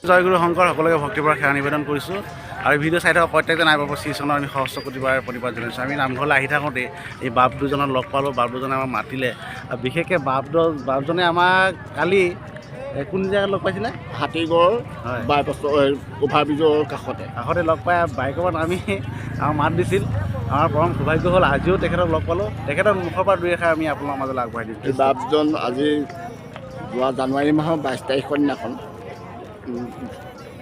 জয়গুৰু শংকৰ সকলোকে ভক্তিপূৰ্বক সেৱা নিবেদন কৰিছোঁ আৰু ভিডিঅ' চাই থকা প্ৰত্যেকজন আই বাবা শ্ৰীচৰণৰ আমি সহস্ৰ কোটিবাৰ প্ৰতিবাদ জনাইছোঁ। আমি নামঘৰলৈ আহি থাকোঁতে এই বাপ দুজনক লগ পালোঁ। বাপ দুজনে আমাক মাতিলে আৰু বিশেষকৈ বাপজনে আমাক কালি কোন জেগাত লগ পাইছিলে? হাতীগড় হয়, বাইপাছ অভাৰব্ৰিজৰ কাষতে লগ পাই বাইকৰ পৰা নামি আমাক মাত দিছিল। আমাৰ পৰম সৌভাগ্য হ'ল আজিও তেখেতক লগ পালোঁ। তেখেতৰ মুখৰ পৰা দুই এষাৰ আমি আপোনাৰ মাজলৈ আগবঢ়াই দিম। এই বাপজন আজি যোৱা জানুৱাৰী মাহৰ 22 তাৰিখৰ দিনাখন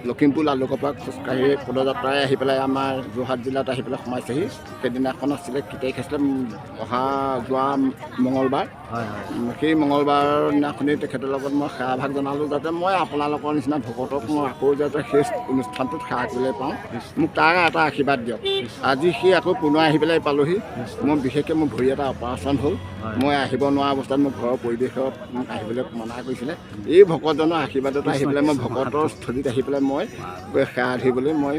লখিমপুৰ লালুকৰ পৰা খোজকাঢ়ি পদযাত্ৰাই আহি পেলাই আমাৰ যোৰহাট জিলাত আহি পেলাই সোমাইছেহি। সেইদিনাখন আছিলে কি তাৰিখ আছিলে? যোৱা মঙলবাৰ। সেই মঙলবাৰ দিনাখনেই তেখেতৰ লগত মই সেৱাভাগ জনালোঁ যাতে মই আপোনালোকৰ নিচিনা ভকতক মই আকৌ যাতে সেই অনুষ্ঠানটোত সেৱা কৰিবলৈ পাওঁ, মোক তাৰ এটা আশীৰ্বাদ দিয়ক। আজি সি আকৌ পুনৰ আহি পেলাই পালোহি। মই বিশেষকৈ মোৰ ভৰি এটা অপাৰেশ্যন হ'ল, মই আহিব নোৱাৰা অৱস্থাত মোৰ ঘৰৰ পৰিৱেশত মোক আহিবলৈ মানা কৰিছিলে। এই ভকতজনৰ আশীৰ্বাদত আহি পেলাই মই ভকতৰ স্থলীত আহি পেলাই মই সেৱা ধৰিবলৈ মই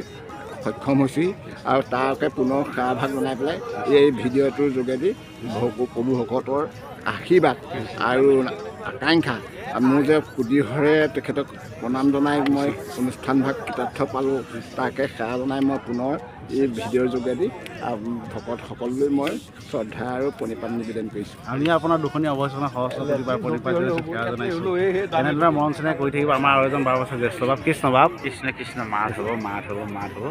সক্ষম হৈছোঁ আৰু তাকে পুনৰ সেৱাভাগ জনাই পেলাই এই ভিডিঅ'টোৰ যোগেদি প্ৰভু ভকতৰ আশীৰ্বাদ আৰু আকাংক্ষা মোৰ যে সুদৃঢ়ৰে তেখেতক প্ৰণাম জনাই মই অনুষ্ঠানভাগ কৃতাৰ্থ পালোঁ, তাকে সেৱা জনাই মই পুনৰ এই ভিডিঅ'ৰ যোগেদি ভকতসকললৈ মই শ্ৰদ্ধা আৰু প্ৰণিপাত নিবেদন কৰিছোঁ। আমি আপোনাৰ দুখনীয়া অৱস্থানৰ সহস্ৰ কোটিবাৰ প্ৰতিবাদ জনাইছোঁ, সেৱা জনাইছোঁ। এনেদৰে মৰম চেনেহ কৰি থাকিব আমাৰ আৰু এজন 12 বছৰ জ্যেষ্ঠ বাপ কৃষ্ণ বাপ। কৃষ্ণ কৃষ্ণ মাত হ'ব মাত হ'ব মাত হ'ব।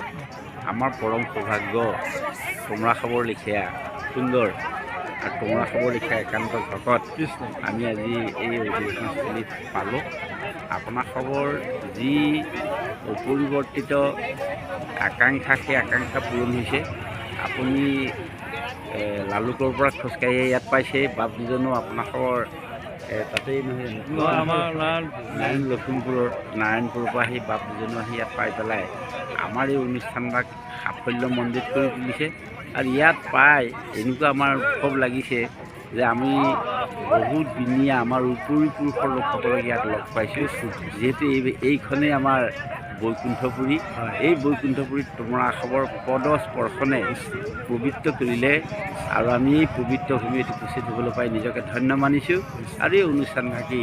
আমাৰ পৰম সৌভাগ্য তোমৰা খাবৰ লিখীয়া সুন্দৰ আৰু তোমৰা খাবৰ লিখীয়া একান্ত ভকত আমি আজি এই অধিৱেশনস্থলীত পালোঁ। আপোনাৰ খবৰ যি অপৰিৱৰ্তিত আকাংক্ষা, সেই আকাংক্ষা পূৰণ হৈছে। আপুনি লালুকৰ পৰা খোজকাঢ়ি ইয়াত পাইছে। বাপ দুজনো আপোনাৰ খবৰ তাতেই নহয়, আমাৰ নাৰায়ণপুৰৰ পৰা আহি বাপ দুজনো আহি ইয়াত পাই পেলাই আমাৰ এই অনুষ্ঠানভাগ সাফল্যমণ্ডিত কৰি তুলিছে। আৰু ইয়াত পাই এনেকুৱা আমাৰ উৎসৱ লাগিছে যে আমি বহুত দিনীয়া আমাৰ উপৰি পুৰুষৰ লোকসকলক ইয়াত লগ পাইছোঁ। যিহেতু এইখনেই আমাৰ বৈকুণ্ঠপুৰী। এই বৈকুণ্ঠপুৰীত তোমৰা খবৰ পদ স্পৰ্শনে পবিত্ৰ কৰিলে আৰু আমি এই পবিত্ৰ ভূমিত উপস্থিত হ'বলৈ পাই নিজকে ধন্য মানিছোঁ। আৰু এই অনুষ্ঠানভাগি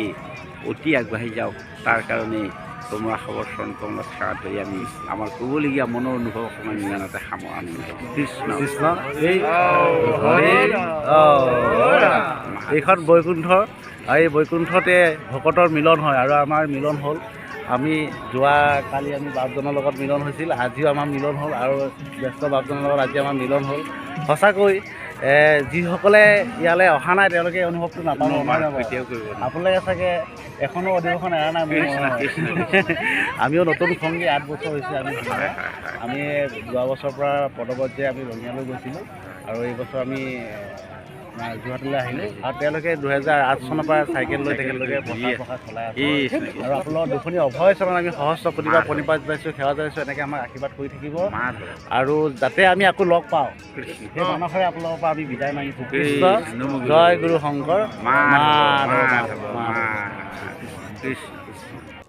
অতি আগবাঢ়ি যাওক, তাৰ কাৰণে তোমৰা খবৰ চৰণ কমলত সেৱা ধৰি আমি আমাৰ ক'বলগীয়া মনৰ অনুভৱ অকণমান ইমানতে সামৰণি কৃষ্ণ কৃষ্ণ। এইখন বৈকুণ্ঠ আৰু এই বৈকুণ্ঠতে ভকতৰ মিলন হয় আৰু আমাৰ মিলন হ'ল। আমি কালি আমি বাপজনৰ লগত মিলন হৈছিল, আজিও আমাৰ মিলন হ'ল আৰু জ্যেষ্ঠ বাপজনৰ লগত আজি আমাৰ মিলন হ'ল। সঁচাকৈ যিসকলে ইয়ালৈ অহা নাই তেওঁলোকে এই অনুভৱটো নাপাব। আপোনালোকে চাগে এখনো অধিৱেশন এৰা নাই। আমিও নতুন সংগী 8 বছৰ হৈছে আমি যোৱা বছৰৰ পৰা পদবত আমি ৰঙিয়ালৈ গৈছিলোঁ আৰু এই বছৰ আমি যোৰহাটলৈ আহিলোঁ আৰু তেওঁলোকে 2008 চনৰ পৰা চাইকেল লৈ তেখেতলোকে প্ৰচাৰ চলাই আছে। আৰু আপোনালোকৰ দুখনীয়া অভয় চৰণত আমি সহস্ৰ কোটিবাৰ প্ৰণিপাত জনাইছোঁ, সেৱা জনাইছোঁ। এনেকৈ আমাক আশীৰ্বাদ কৰি থাকিব আৰু যাতে আমি আকৌ লগ পাওঁ সেই মানসেৰে আপোনালোকৰ পৰা আমি বিদায় মাগিছোঁ। কৃষ্ণ জয় গুৰু শংকৰ। কৃষ্ণ।